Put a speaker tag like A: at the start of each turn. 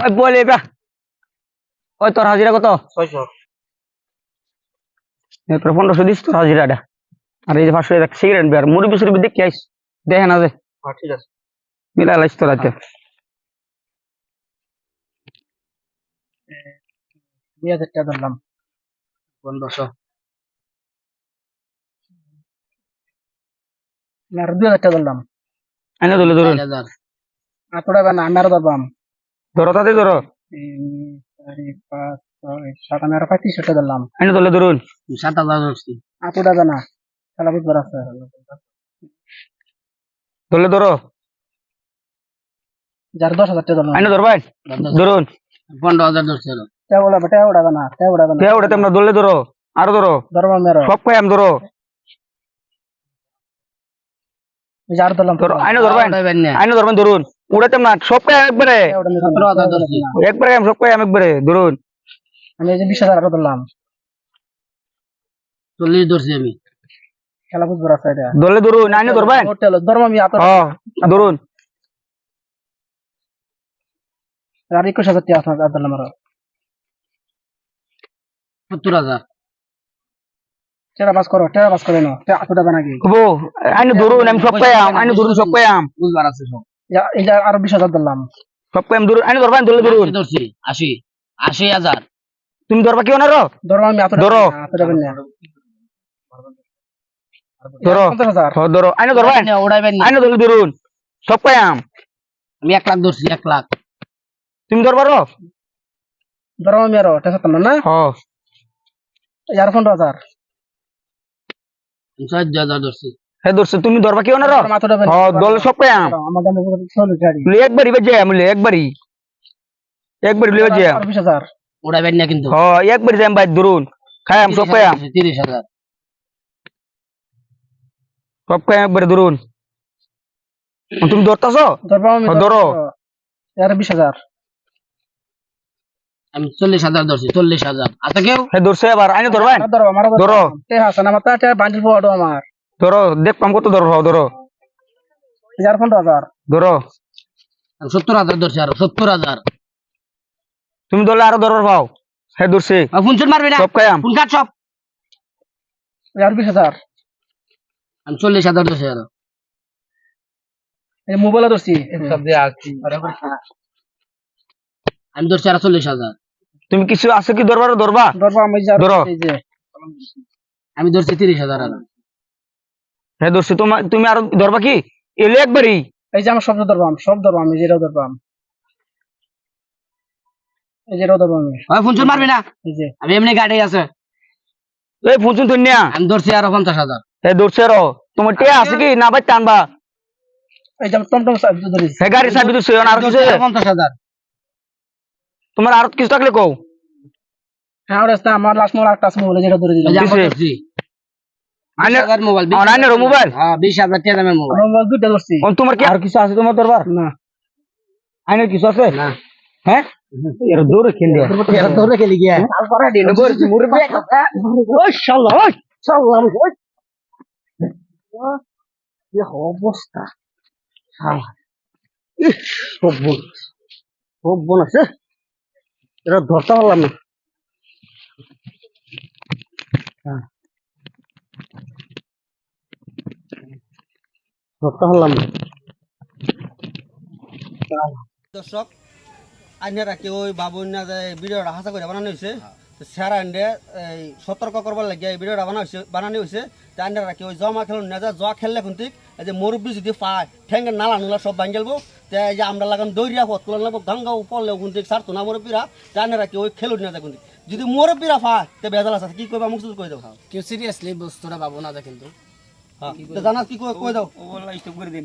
A: ওই বলে বা ওই তোর হাজিরা কত
B: 600
A: এরপর 1500 দিস তোর হাজিরাটা আর এই যে 500 এক সিগারেট বিয়ার মুড়ি বিসুরি দেখি আইস দেখে না যে
B: হ্যাঁ ঠিক আছে
A: মিলা লাইস তোর আছে
B: 2000 টাকা ধরলাম 1500 আর 2000 টাকা ধরলাম
A: আইনা দলে ধরুন
B: 4000 আতড়া বানা আমি আর ধরবাম
A: ধরো তাতে ধরো
B: 3 4 5 6 7 আমি আর 35 টাকা ধরলাম
A: আইনা দলে ধরুন
B: 7000 ধরছি আতড়া বানা খেলা বুঝবার আছে
A: দলে ধরো
B: যার 10000 টাকা ধরলাম
A: আইনা ধরবেন ধরুন
B: 15000 ধরছি টেয়া উড়া বানা
A: কে ওটা তোমরা দলে ধরো আরো ধরো
B: ধরবাম মেরো
A: সব কই আম ধরো
B: যার ধরলাম
A: ধরো আইনা ধরবেন ধরুন উড়াতে না সব কই একবারে
B: 17000 ধরছি
A: একবারে আম সব কই আম একবারে ধরুন
B: আমি এই যে 20000 আরো ধরলাম 40 ধরছি আমি খেলা বুঝবার আছে এটা
A: দলে ধরুন আইনা ধরবেন
B: ধরবাম আমি আতড়া
A: হ্যাঁ ধরুন
B: আর 21000 টাকা আপনার ধরলাম আরো 70000 টেরা বাস করে না আতড়া বানা কি
A: হবো আইনা ধরুন আমি সব কই আম আইনা ধরুন সব কই আম
B: বুঝবার আছে সব এই যে আরো 20000 ধরলাম
A: সব কই আম ধরুন আইনা ধরবেন দলে ধরুন
B: ধরছি 80000
A: তুমি ধরবা কি ওনারো
B: ধরো আমি আতড়া
A: ধরো
B: বানা
A: ধরো
B: 50000
A: হ্যাঁ ধরো আইনা ধরবেন
B: উড়াইবেন না
A: আইনা দলে ধরুন সব কই আম
B: আমি 1 লাখ ধরছি 1 লাখ
A: তুমি ধরবারো
B: ধরো আমি আরো টাকা না
A: হ্যাঁ
B: আর 15000 6000 ধরছি
A: হ্যাঁ ধরছে তুমি ধরবা কি ওনারো
B: মাথাটা
A: হ্যাঁ দলে সব কই আম
B: আমার দাম চলে গাড়ি
A: একবারই বেজে আমলে একবারই লিয়ে যে
B: আর 20000 উড়াইবেন না কিন্তু
A: হ্যাঁ একবারই যাম ভাই ধরুন খাই আম সব কই আম
B: 30000
A: সব কই একবারে ধরুন তুমি ধরতাছো
B: ধরবো আমি
A: ধরো
B: আর 20000 আমি 40000 ধরছি 40000 আচ্ছা কেউ
A: হ্যাঁ ধরছে আবার আইনা ধরবেন ধরো
B: তে হাসান আমার তা বান্ডিল ফটো আমার
A: ধরো দেখ পাম কত ধরো ধরো
B: 15000
A: ধরো
B: 70000 ধরছি আর 70000
A: তুমি ধরলে আরো ধরো পাও হ্যাঁ ধরছে
B: ফোন চুন মারবি না
A: সব কই আম
B: ফোন কাট সব আর 20000 আমি 40000 ধরছি আর এই মোবাইল ধরছি সব দিয়ে আসছি আমি ধরছি আর 40000
A: তুমি কিছু আছে কি ধরবা
B: আমি
A: ধরো
B: এই যে আমি ধরছি 30000 আর
A: হ্যাঁ ধরছে তুমি আরো ধরবা কি এলে একবারই
B: এই যে আমার শব্দ ধরবাম আমি যেটাও ধরবাম এই যেটাও ধরবাম আমি ফোন চুন মারবি না এই যে আমি এমনি গাড়ি আছে
A: এই ফুচুন তুই নিয়া
B: আমি ধরছি আর 50000
A: হ্যাঁ ধরছে আরো তোমার টিয়া আছে কি না ভাই টানবা
B: এই যে টমটম সাইড ধরিস
A: হ্যাঁ গাড়ি চাবি ধরছে আর কিছু
B: 50000
A: তোমার আর কিছু থাকলে কও
B: হ্যাঁ রাস্তা আমার লাস্ট মোবাইল একটা আছে মোবাইল যেটা ধরে দিলাম ধরছি
A: আইনার
B: মোবাইল
A: আইনার মোবাইল
B: হ্যাঁ 20000 টাকা দামের মোবাইল দুটো ধরছি
A: তোমার কি আর কিছু আছে তোমার দরবার
B: না
A: আইনার কিছু আছে
B: না
A: হ্যাঁ এর দৌড়ে
B: খেলি গিয়া তারপরে দিন বলছি মুরবি ওই শালা ওই শালা ওই কি অবস্থা শালা সব বল আছে এরা ধরতে পারলাম না ধরতে পারলাম না
C: দর্শক আইনারা কেউ ওই বাবুনা যে ভিডিওটা হাসা করে বানানো হয়েছে স্যার আন্ডে এই সতর্ক করবার লাগে এই ভিডিওটা বানানো হয়েছে তা আইনারা কেউ জমা খেলুন না যা জোয়া খেললে কিন্তু এই যে মুরব্বী যদি পায় ঠেঙ্গের নালা নুলা সব ভাঙ্গেলবো তা এই যে আমরা লাগান দৌড়িয়া পথ তুলে লাগবো গাঙ্গাও পড়লেও কিন্তু সারতো না মুরব্বীরা তা আইনারা কেউ খেলুন না কিন্তু যদি মুরব্বীরা পায় তো বেজাল আছে কি কইবা মুখ কই দাও
B: কেউ সিরিয়াসলি বুঝতো না বাবু না কিন্তু
C: হ্যাঁ জানাস কি কই দাও
A: ও বললা স্টপ করে দিন